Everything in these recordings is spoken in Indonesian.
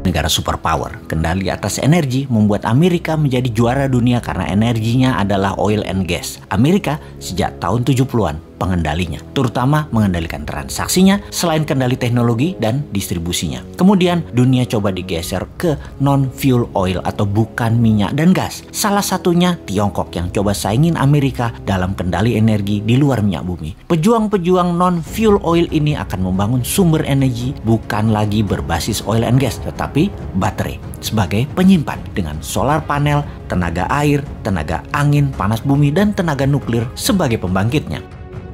negara superpower. Kendali atas energi membuat Amerika menjadi juara dunia karena energinya adalah oil and gas. Amerika sejak tahun 70-an pengendalinya, terutama mengendalikan transaksinya selain kendali teknologi dan distribusinya. Kemudian dunia coba digeser ke non-fuel oil atau bukan minyak dan gas. Salah satunya Tiongkok yang coba saingin Amerika dalam kendali energi di luar minyak bumi. Pejuang-pejuang non-fuel oil ini akan membangun sumber energi bukan lagi berbasis oil and gas, tetapi baterai sebagai penyimpan dengan solar panel, tenaga air, tenaga angin, panas bumi, dan tenaga nuklir sebagai pembangkitnya.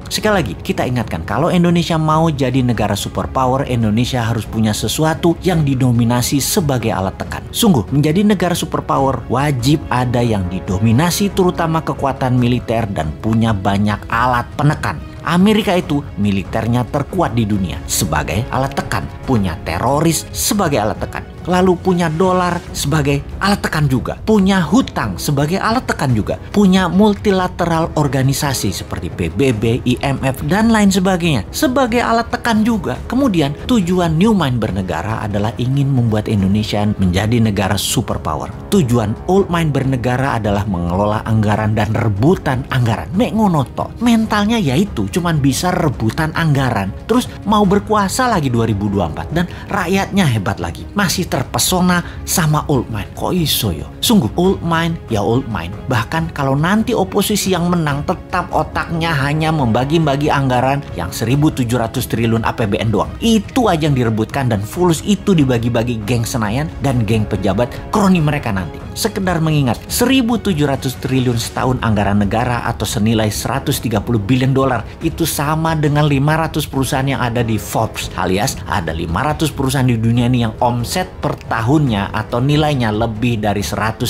Sekali lagi, kita ingatkan kalau Indonesia mau jadi negara superpower, Indonesia harus punya sesuatu yang didominasi sebagai alat tekan. Sungguh, menjadi negara superpower wajib ada yang didominasi terutama kekuatan militer dan punya banyak alat penekan. Amerika itu militernya terkuat di dunia sebagai alat tekan, punya teroris sebagai alat tekan, lalu punya dolar sebagai alat tekan juga, punya hutang sebagai alat tekan juga, punya multilateral organisasi seperti PBB, IMF, dan lain sebagainya sebagai alat tekan juga. Kemudian tujuan New Mind bernegara adalah ingin membuat Indonesia menjadi negara superpower. Tujuan Old Mind bernegara adalah mengelola anggaran dan rebutan anggaran. Mek ngono tok. Mentalnya yaitu cuman bisa rebutan anggaran, terus mau berkuasa lagi 2024 dan rakyatnya hebat lagi. Masih terpesona sama Old Mind. Kok iso yo? Sungguh Old Mind ya Old Mind. Bahkan kalau nanti oposisi yang menang tetap otaknya hanya membagi-bagi anggaran yang 1.700 triliun APBN doang. Itu aja yang direbutkan dan fulus itu dibagi-bagi geng Senayan dan geng pejabat kroni mereka nanti. Sekedar mengingat 1.700 triliun setahun anggaran negara atau senilai 130 billion dolar itu sama dengan 500 perusahaan yang ada di Forbes, alias ada 500 perusahaan di dunia ini yang omset per tahunnya atau nilainya lebih dari 130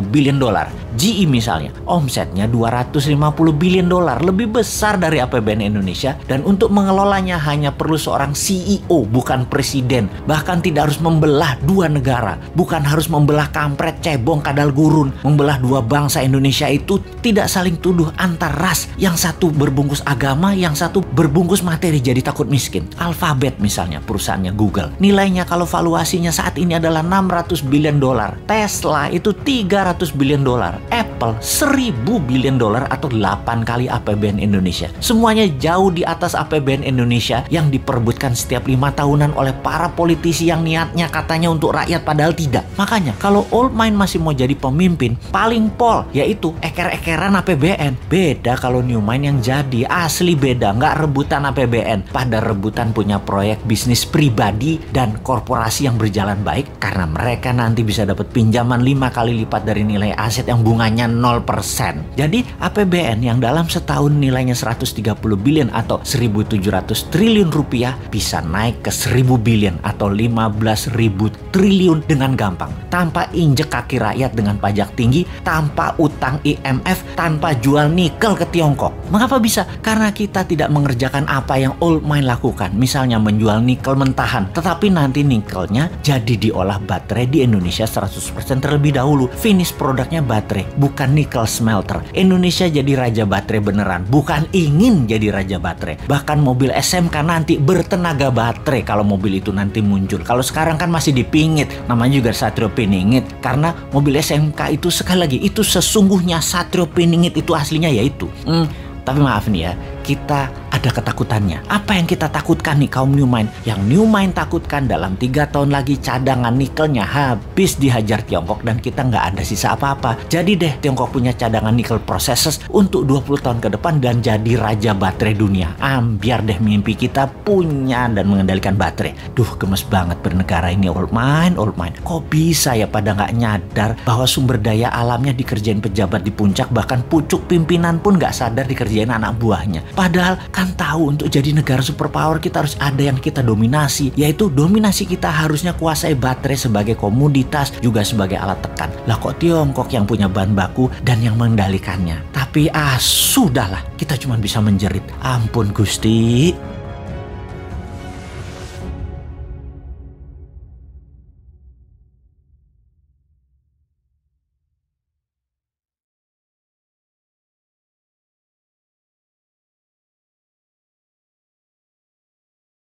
billion dolar. GE misalnya, omsetnya 250 billion dolar, lebih besar dari APBN Indonesia, dan untuk mengelolanya hanya perlu seorang CEO, bukan presiden. Bahkan tidak harus membelah dua negara, bukan harus membelah kampret, cebong, kadal gurun. Membelah dua bangsa Indonesia itu tidak saling tuduh antar ras, yang satu berbungkus agama, yang satu berbungkus materi jadi takut miskin. Alphabet misalnya, perusahaannya Google, nilainya kalau valuasinya saat ini adalah 600 billion dolar. Tesla itu 300 billion dolar. Apple 1.000 billion dolar atau 8 kali APBN Indonesia. Semuanya jauh di atas APBN Indonesia yang diperebutkan setiap 5 tahunan oleh para politisi yang niatnya katanya untuk rakyat padahal tidak. Makanya kalau Old Mind masih mau jadi pemimpin, paling pol yaitu eker-ekeran APBN. Beda kalau New Mind yang jadi, asli beda. Nggak rebutan APBN, pada rebutan punya proyek bisnis pribadi dan korporasi yang berjalan baik karena mereka nanti bisa dapat pinjaman 5 kali lipat dari nilai aset yang bunganya 0%. Jadi APBN yang dalam setahun nilainya 130 billion atau 1.700 triliun rupiah bisa naik ke 1.000 billion atau 15.000 triliun dengan gampang, tanpa injek kaki rakyat dengan pajak tinggi, tanpa utang IMF, tanpa jual nikel ke Tiongkok. Mengapa bisa? Karena kita tidak mengerjakan apa yang Old Mind lakukan, misalnya menjual nikel mentahan, tetapi nanti nikelnya jadi diolah baterai di Indonesia 100% terlebih dahulu. Finish produknya baterai, bukan nikel smelter. Indonesia jadi raja baterai beneran, bukan ingin jadi raja baterai. Bahkan mobil SMK nanti bertenaga baterai kalau mobil itu nanti muncul. Kalau sekarang kan masih dipingit, namanya juga Satrio Piningit. Karena mobil SMK itu sekali lagi, itu sesungguhnya Satrio Piningit itu aslinya yaitu. Tapi maaf nih ya, kita ada ketakutannya. Apa yang kita takutkan nih kaum New Mind? Yang New Mind takutkan dalam 3 tahun lagi cadangan nikelnya habis dihajar Tiongkok dan kita nggak ada sisa apa-apa. Jadi deh Tiongkok punya cadangan nikel processes untuk 20 tahun ke depan dan jadi raja baterai dunia. Biar deh mimpi kita punya dan mengendalikan baterai. Duh, gemes banget bernegara ini Old Mind, Old Mind. Kok bisa ya pada nggak nyadar bahwa sumber daya alamnya dikerjain pejabat di puncak, bahkan pucuk pimpinan pun nggak sadar dikerjain anak buahnya. Padahal kan tahu untuk jadi negara superpower kita harus ada yang kita dominasi, yaitu dominasi kita harusnya kuasai baterai sebagai komoditas juga sebagai alat tekan. Lah kok Tiongkok yang punya bahan baku dan yang mengendalikannya. Tapi sudahlah, kita cuma bisa menjerit. Ampun Gusti.